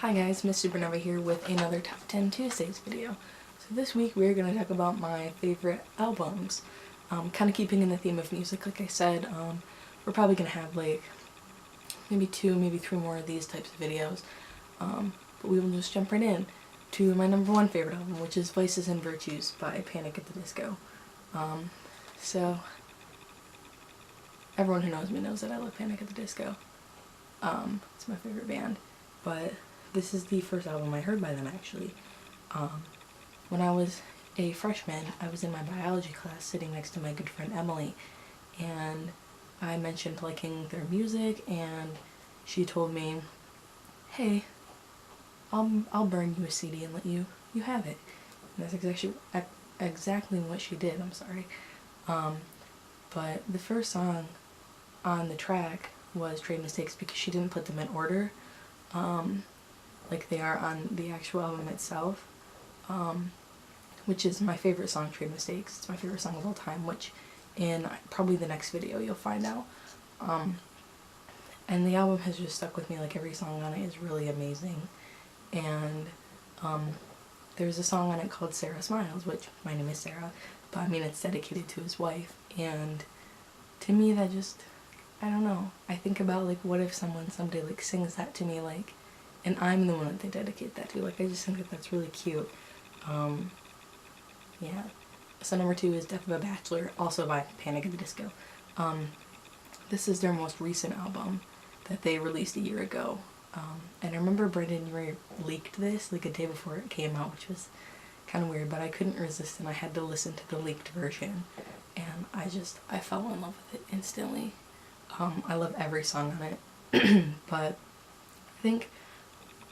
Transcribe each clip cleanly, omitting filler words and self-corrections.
Hi guys, Miss Supernova here with another Top 10 Tuesdays video. So this week we're going to talk about my favorite albums. Kind of keeping in the theme of music, like I said, we're probably going to have like maybe 2, maybe 3 more of these types of videos. But we will just jump right in to my number 1 favorite album, which is Vices and Virtues by Panic! At the Disco. So everyone who knows me knows that I love Panic! At the Disco. It's my favorite band, but this is the first album I heard by them, actually. When I was a freshman, I was in my biology class sitting next to my good friend Emily, and I mentioned liking their music, and she told me, hey, I'll burn you a CD and let you have it. And that's exactly what she did. I'm sorry. But the first song on the track was Trade Mistakes because she didn't put them in order like they are on the actual album itself, which is my favorite song, Trade Mistakes. It's my favorite song of all time, which in probably the next video you'll find out. And the album has just stuck with me. Like, every song on it is really amazing. And there's a song on it called Sarah Smiles, which my name is Sarah, but I mean it's dedicated to his wife. And to me that just, I don't know, I think about like what if someone someday like sings that to me, like, and I'm the one that they dedicate that to. Like, I just think that that's really cute. Yeah. So number 2 is Death of a Bachelor, also by Panic! At the Disco. This is their most recent album that they released a year ago. And I remember Brendan Urie leaked this like a day before it came out, which was kind of weird, but I couldn't resist and I had to listen to the leaked version. And I fell in love with it instantly. I love every song on it. But I think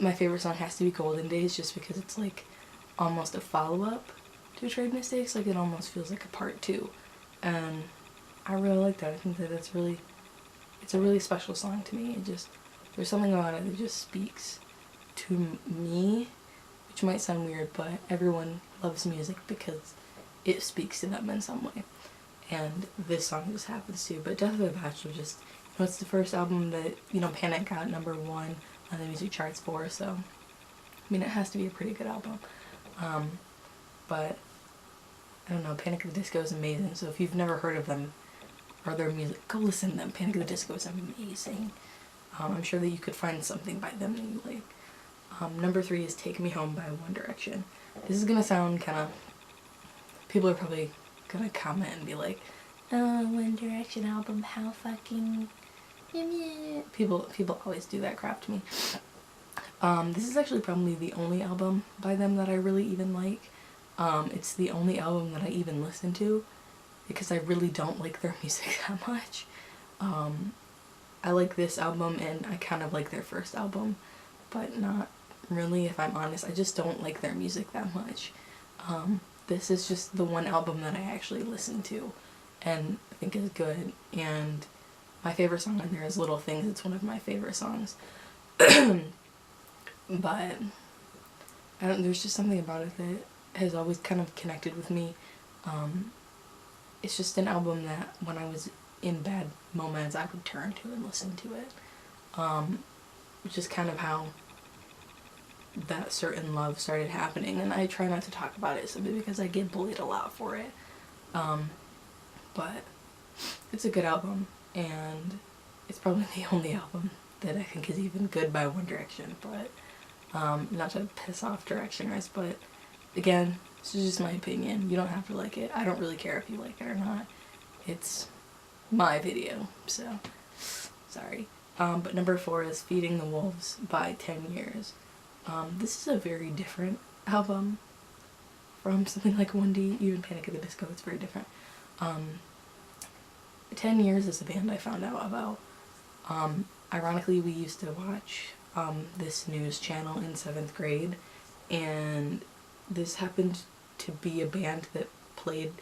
my favorite song has to be Golden Days, just because it's like almost a follow-up to Trade Mistakes. Like, it almost feels like a part 2. And I really like that. I think that it's a really special song to me. There's something about it that just speaks to me, which might sound weird, but everyone loves music because it speaks to them in some way. And this song just happens to. But Death of a Bachelor just, it's the first album that, Panic! Got number 1 on the music charts for, so, I mean, it has to be a pretty good album. But, I don't know, Panic! At the Disco is amazing, so if you've never heard of them or their music, go listen to them. Panic! At the Disco is amazing. I'm sure that you could find something by them that you like. Number 3 is Take Me Home by One Direction. This is gonna sound kinda, people are probably gonna comment and be like, oh, One Direction album, how fucking... People always do that crap to me. This is actually probably the only album by them that I really even like. It's the only album that I even listen to, because I really don't like their music that much. I like this album and I kind of like their first album, but not really, if I'm honest. I just don't like their music that much. This is just the one album that I actually listen to and think is good, and my favorite song on there is Little Things. It's one of my favorite songs. But there's just something about it that has always kind of connected with me. It's just an album that when I was in bad moments I would turn to and listen to it. Which is kind of how that certain love started happening, and I try not to talk about it simply because I get bullied a lot for it. But it's a good album, and it's probably the only album that I think is even good by One Direction. But not to piss off Directioners, but again, this is just my opinion. You don't have to like it. I don't really care if you like it or not. It's my video, so sorry. But number 4 is Feeding the Wolves by 10 Years. This is a very different album from something like 1D, even Panic! At the Disco. It's very different. 10 Years is a band I found out about. Ironically, we used to watch this news channel in 7th grade, and this happened to be a band that played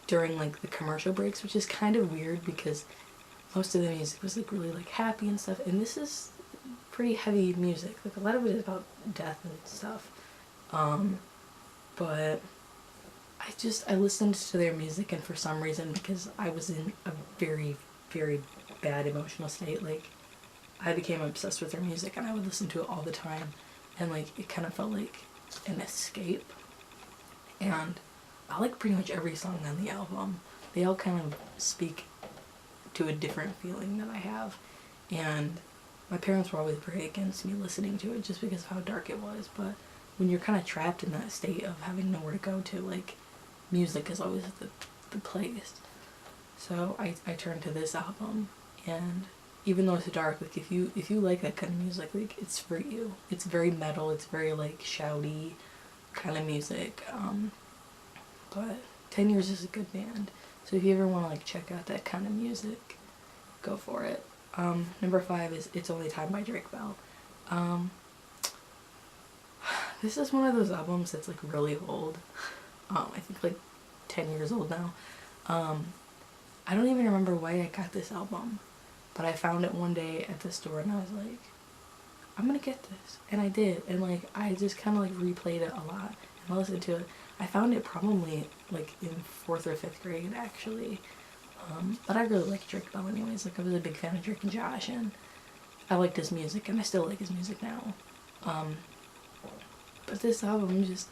during like the commercial breaks, which is kind of weird because most of the music was like really like happy and stuff, and this is pretty heavy music. Like, a lot of it is about death and stuff. But I listened to their music, and for some reason, because I was in a very, very bad emotional state, like, I became obsessed with their music and I would listen to it all the time, and like it kind of felt like an escape. And I like pretty much every song on the album. They all kind of speak to a different feeling that I have, and my parents were always very against me listening to it just because of how dark it was, but when you're kind of trapped in that state of having nowhere to go to, like, music is always the place. So I turned to this album, and even though it's dark, like if you like that kind of music, like it's for you. It's very metal, it's very like shouty kind of music. But 10 Years is a good band. So if you ever want to like check out that kind of music, go for it. Number 5 is It's Only Time by Drake Bell. This is one of those albums that's like really old. I think like 10 years old now. I don't even remember why I got this album, but I found it one day at the store and I was like, I'm gonna get this. And I did, and like I just kind of like replayed it a lot and listened to it. I found it probably like in 4th or 5th grade actually. But I really like Drake Bell anyways. Like I was a big fan of Drake and Josh, and I liked his music, and I still like his music now. But this album just,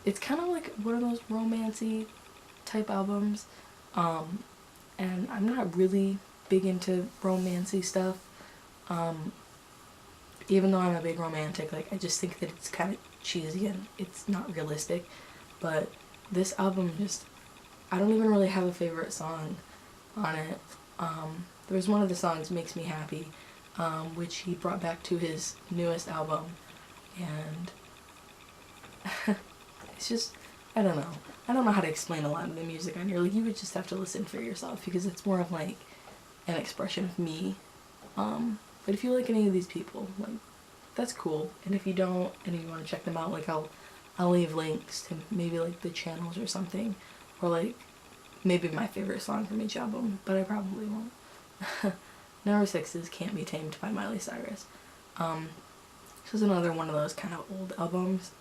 it's kind of like one of those romancy type albums. And I'm not really big into romancy stuff. Even though I'm a big romantic, like I just think that it's kind of cheesy and it's not realistic. But this album just, I don't even really have a favorite song on it. There's one of the songs, Makes Me Happy, which he brought back to his newest album, and it's just, I don't know how to explain a lot of the music on here. Like you would just have to listen for yourself because it's more of like an expression of me. But if you like any of these people, like that's cool. And if you don't, and if you want to check them out, like I'll leave links to maybe like the channels or something, or like maybe my favorite song from each album, but I probably won't. Number 6 is Can't Be Tamed by Miley Cyrus. This is another one of those kind of old albums.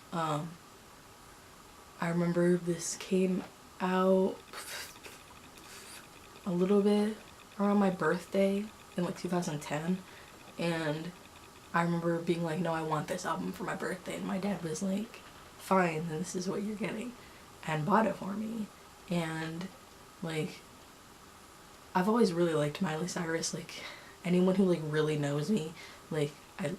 I remember this came out a little bit around my birthday in like 2010, and I remember being like, no, I want this album for my birthday, and my dad was like, fine, then this is what you're getting, and bought it for me. And like I've always really liked Miley Cyrus. Like anyone who like really knows me, like I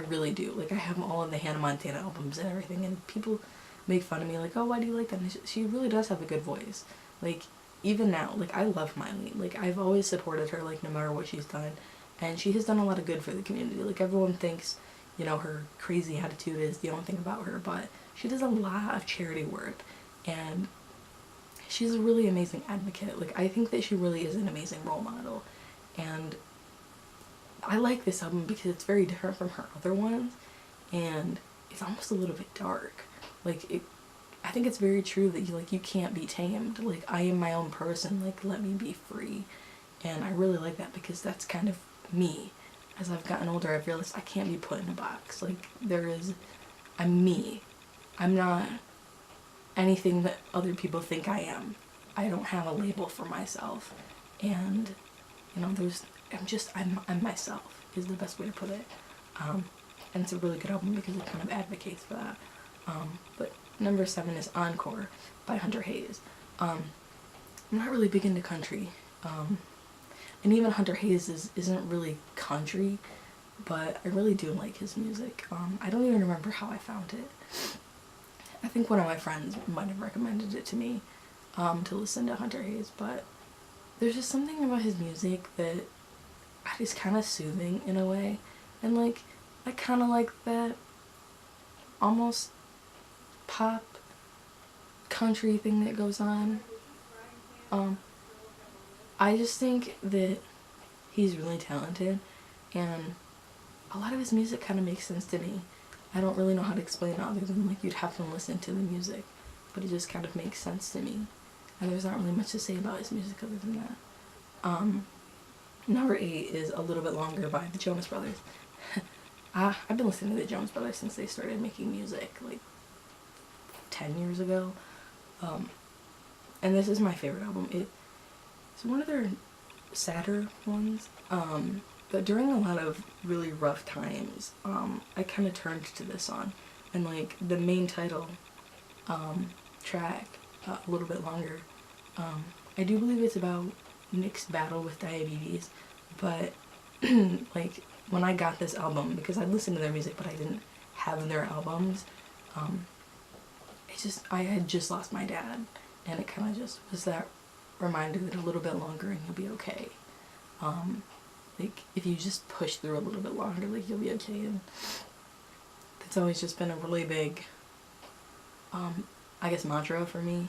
really do. Like I have all of the Hannah Montana albums and everything, and people make fun of me like, oh, why do you like them? She really does have a good voice. Like even now, like I love Miley. Like I've always supported her, like no matter what she's done, and she has done a lot of good for the community. Like everyone thinks, you know, her crazy attitude is the only thing about her, but she does a lot of charity work, and she's a really amazing advocate. Like I think that she really is an amazing role model, and I like this album because it's very different from her other ones, and it's almost a little bit dark. Like I think it's very true that you can't be tamed. Like I am my own person. Like let me be free, and I really like that because that's kind of me. As I've gotten older, I've realized I can't be put in a box. Like I'm me. I'm not anything that other people think I am. I don't have a label for myself, and you know, I'm myself is the best way to put it. And it's a really good album because it kind of advocates for that. But number 7 is Encore by Hunter Hayes. I'm not really big into country, and even Hunter Hayes isn't really country, but I really do like his music. I don't even remember how I found it. I think one of my friends might have recommended it to me to listen to Hunter Hayes, but there's just something about his music that is kind of soothing in a way, and like I kind of like that almost pop country thing that goes on. I just think that he's really talented, and a lot of his music kind of makes sense to me. I don't really know how to explain it other than like you'd have to listen to the music, but it just kind of makes sense to me, and there's not really much to say about his music other than that. Number 8 is A Little Bit Longer by the Jonas Brothers. I've been listening to the Jonas Brothers since they started making music like 10 years ago, and this is my favorite album. It's one of their sadder ones, But during a lot of really rough times, I kind of turned to this song. And like the main title track, a little bit longer, I do believe it's about Nick's battle with diabetes. But like when I got this album, because I listened to their music but I didn't have their albums, I had just lost my dad, and it kind of just was that reminder that a little bit longer and you'll be okay. Like if you just push through a little bit longer, like you'll be okay. And that's always just been a really big, I guess, mantra for me.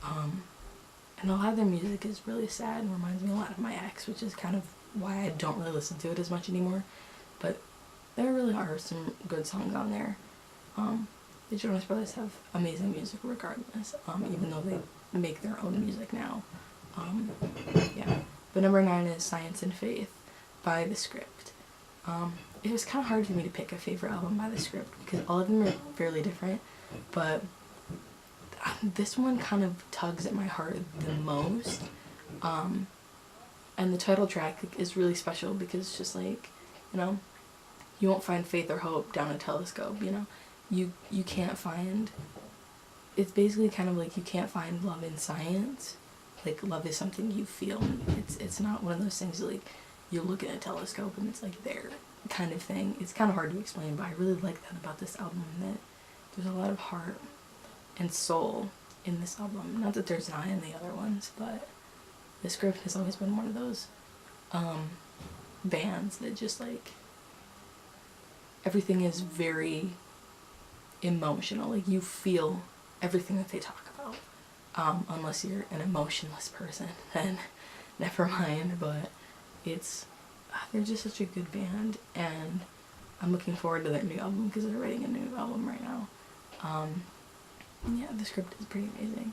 And a lot of their music is really sad and reminds me a lot of my ex, which is kind of why I don't really listen to it as much anymore. But there really are some good songs on there. The Jonas Brothers have amazing music regardless, even though they make their own music now. Yeah. But number 9 is Science and Faith by The Script. It was kind of hard for me to pick a favorite album by The Script because all of them are fairly different, but this one kind of tugs at my heart the most. And the title track is really special because it's just like, you know, you won't find faith or hope down a telescope, you know? You can't find, it's basically kind of like you can't find love in science. Like love is something you feel. It's not one of those things that, like, you look at a telescope and it's like there kind of thing. It's kind of hard to explain, but I really like that about this album, that there's a lot of heart and soul in this album. Not that there's not in the other ones, but The Script has always been one of those bands that just like everything is very emotional. Like you feel everything that they talk about. Unless you're an emotionless person, then never mind. But they're just such a good band, and I'm looking forward to their new album because they're writing a new album right now. Yeah, The Script is pretty amazing.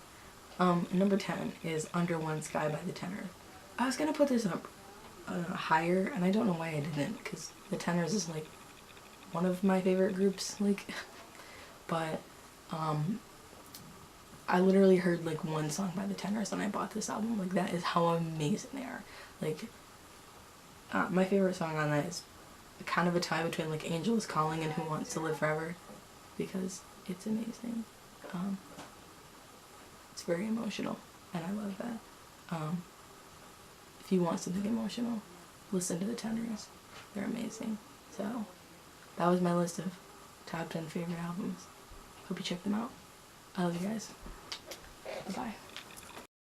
Number 10 is Under One Sky by the Tenors. I was gonna put this up higher, and I don't know why I didn't, because the Tenors is like one of my favorite groups, like, but I literally heard like one song by the Tenors when I bought this album. Like that is how amazing they are. Like my favorite song on that is kind of a tie between like Angel Is Calling and Who Wants to Live Forever, because it's amazing. It's very emotional, and I love that. If you want something emotional, listen to the Tenors. They're amazing. So that was my list of top 10 favorite albums. Hope you check them out. I love you guys. Bye-bye.